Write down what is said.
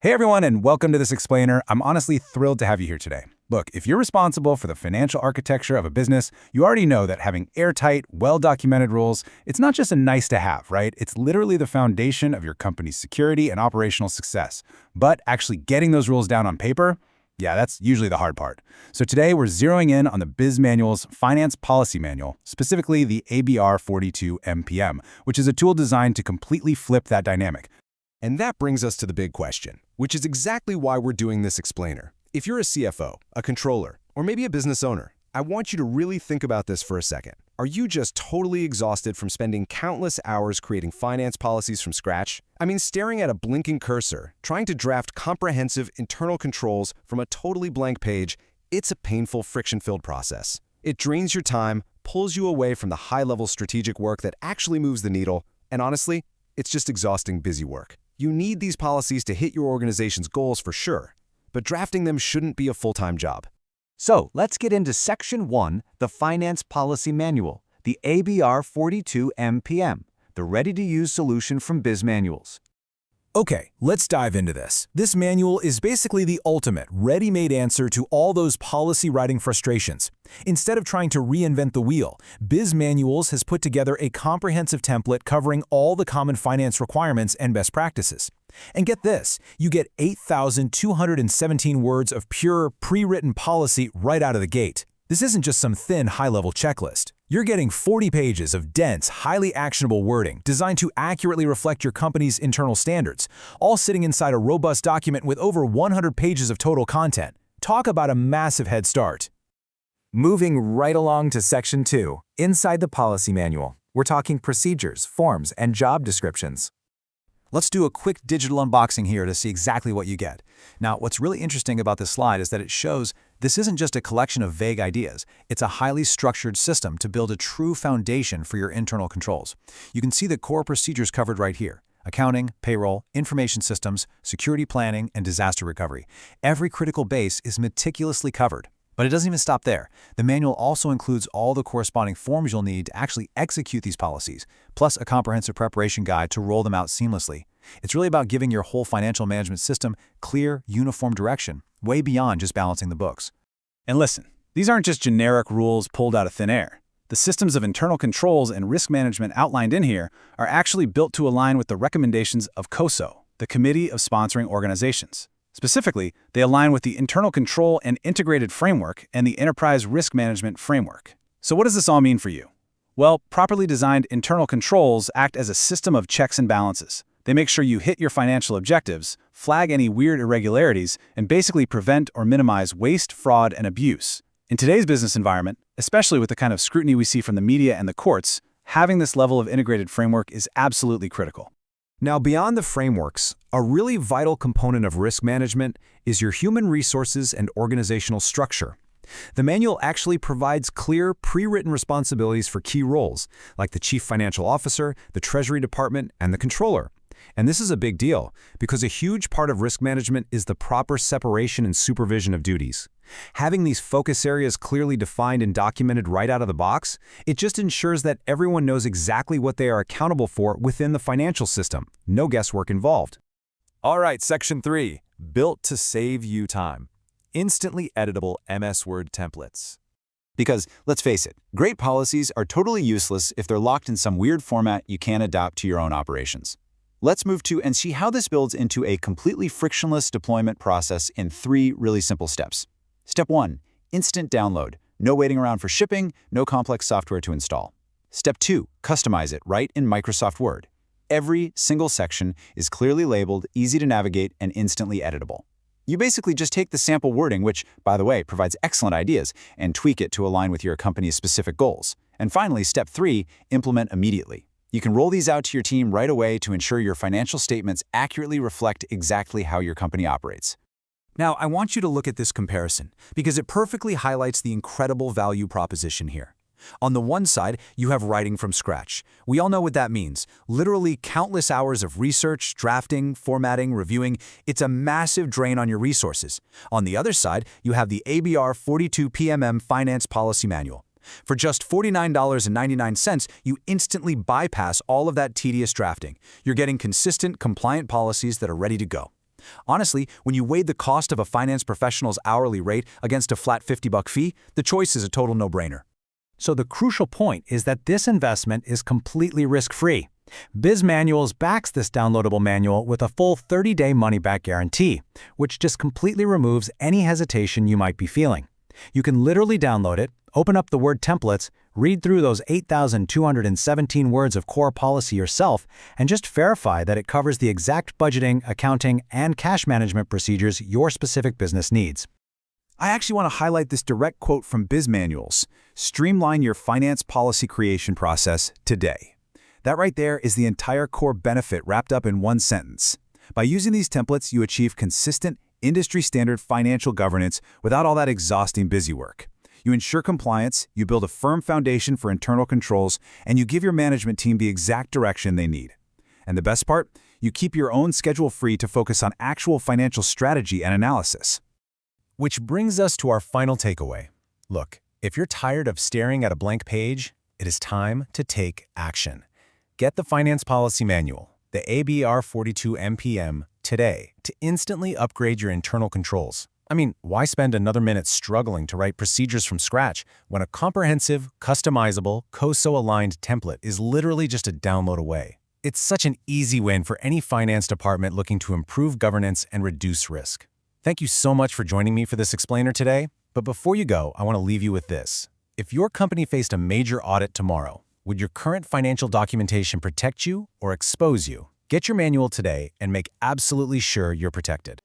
Hey everyone, and welcome to this explainer. I'm honestly thrilled to have you here today. Look, if you're responsible for the financial architecture of a business, you already know that having airtight, well-documented rules, it's not just a nice to have, right? It's literally the foundation of your company's security and operational success. But actually getting those rules down on paper, yeah, that's usually the hard part. So today we're zeroing in on the Bizmanualz Finance Policy Manual, specifically the ABR 42 MPM, which is a tool designed to completely flip that dynamic. And that brings us to the big question, which is exactly why we're doing this explainer. If you're a CFO, a controller, or maybe a business owner, I want you to really think about this for a second. Are you just totally exhausted from spending countless hours creating finance policies from scratch? I mean, staring at a blinking cursor, trying to draft comprehensive internal controls from a totally blank page, it's a painful, friction-filled process. It drains your time, pulls you away from the high-level strategic work that actually moves the needle, and honestly, it's just exhausting, busy work. You need these policies to hit your organization's goals for sure, but drafting them shouldn't be a full-time job. So let's get into Section 1, the Finance Policy Manual, the ABR 42 MPM, the ready-to-use solution from Bizmanualz. Okay, let's dive into this. This manual is basically the ultimate, ready-made answer to all those policy writing frustrations. Instead of trying to reinvent the wheel, Bizmanualz has put together a comprehensive template covering all the common finance requirements and best practices. And get this, you get 8,217 words of pure, pre-written policy right out of the gate. This isn't just some thin, high-level checklist. You're getting 40 pages of dense, highly actionable wording designed to accurately reflect your company's internal standards, all sitting inside a robust document with over 100 pages of total content. Talk about a massive head start. Moving right along to Section 2, inside the policy manual, we're talking procedures, forms, and job descriptions. Let's do a quick digital unboxing here to see exactly what you get. Now, what's really interesting about this slide is that it shows this isn't just a collection of vague ideas. It's a highly structured system to build a true foundation for your internal controls. You can see the core procedures covered right here: accounting, payroll, information systems, security planning, and disaster recovery. Every critical base is meticulously covered. But it doesn't even stop there. The manual also includes all the corresponding forms you'll need to actually execute these policies, plus a comprehensive preparation guide to roll them out seamlessly. It's really about giving your whole financial management system clear, uniform direction, way beyond just balancing the books. And listen, these aren't just generic rules pulled out of thin air. The systems of internal controls and risk management outlined in here are actually built to align with the recommendations of COSO, the Committee of Sponsoring Organizations. Specifically, they align with the Internal Control and Integrated Framework and the Enterprise Risk Management Framework. So what does this all mean for you? Well, properly designed internal controls act as a system of checks and balances. They make sure you hit your financial objectives, flag any weird irregularities, and basically prevent or minimize waste, fraud, and abuse. In today's business environment, especially with the kind of scrutiny we see from the media and the courts, having this level of integrated framework is absolutely critical. Now, beyond the frameworks, a really vital component of risk management is your human resources and organizational structure. The manual actually provides clear, pre-written responsibilities for key roles, like the Chief Financial Officer, the Treasury Department, and the Controller. And this is a big deal, because a huge part of risk management is the proper separation and supervision of duties. Having these focus areas clearly defined and documented right out of the box, it just ensures that everyone knows exactly what they are accountable for within the financial system. No guesswork involved. All right, Section 3, built to save you time. Instantly editable MS Word templates. Because, let's face it, great policies are totally useless if they're locked in some weird format you can't adapt to your own operations. Let's move to and see how this builds into a completely frictionless deployment process in 3 really simple steps. Step 1, instant download. No waiting around for shipping, no complex software to install. Step 2, customize it right in Microsoft Word. Every single section is clearly labeled, easy to navigate, and instantly editable. You basically just take the sample wording, which, by the way, provides excellent ideas, and tweak it to align with your company's specific goals. And finally, Step 3, implement immediately. You can roll these out to your team right away to ensure your financial statements accurately reflect exactly how your company operates. Now, I want you to look at this comparison because it perfectly highlights the incredible value proposition here. On the one side, you have writing from scratch. We all know what that means. Literally countless hours of research, drafting, formatting, reviewing. It's a massive drain on your resources. On the other side, you have the ABR 42 PMM Finance Policy Manual. For just $49.99, you instantly bypass all of that tedious drafting. You're getting consistent, compliant policies that are ready to go. Honestly, when you weighed the cost of a finance professional's hourly rate against a flat $50 fee, the choice is a total no-brainer. So the crucial point is that this investment is completely risk-free. Bizmanualz backs this downloadable manual with a full 30-day money-back guarantee, which just completely removes any hesitation you might be feeling. You can literally download it, open up the Word templates, read through those 8,217 words of core policy yourself, and just verify that it covers the exact budgeting, accounting, and cash management procedures your specific business needs. I actually want to highlight this direct quote from Bizmanualz: "Streamline your finance policy creation process today." That right there is the entire core benefit wrapped up in one sentence. By using these templates, you achieve consistent, industry-standard financial governance without all that exhausting busy work. You ensure compliance, you build a firm foundation for internal controls, and you give your management team the exact direction they need. And the best part? You keep your own schedule free to focus on actual financial strategy and analysis. Which brings us to our final takeaway. Look, if you're tired of staring at a blank page, it is time to take action. Get the Finance Policy Manual, the ABR 42 MPM, today to instantly upgrade your internal controls. I mean, why spend another minute struggling to write procedures from scratch when a comprehensive, customizable, COSO-aligned template is literally just a download away? It's such an easy win for any finance department looking to improve governance and reduce risk. Thank you so much for joining me for this explainer today. But before you go, I want to leave you with this. If your company faced a major audit tomorrow, would your current financial documentation protect you or expose you? Get your manual today and make absolutely sure you're protected.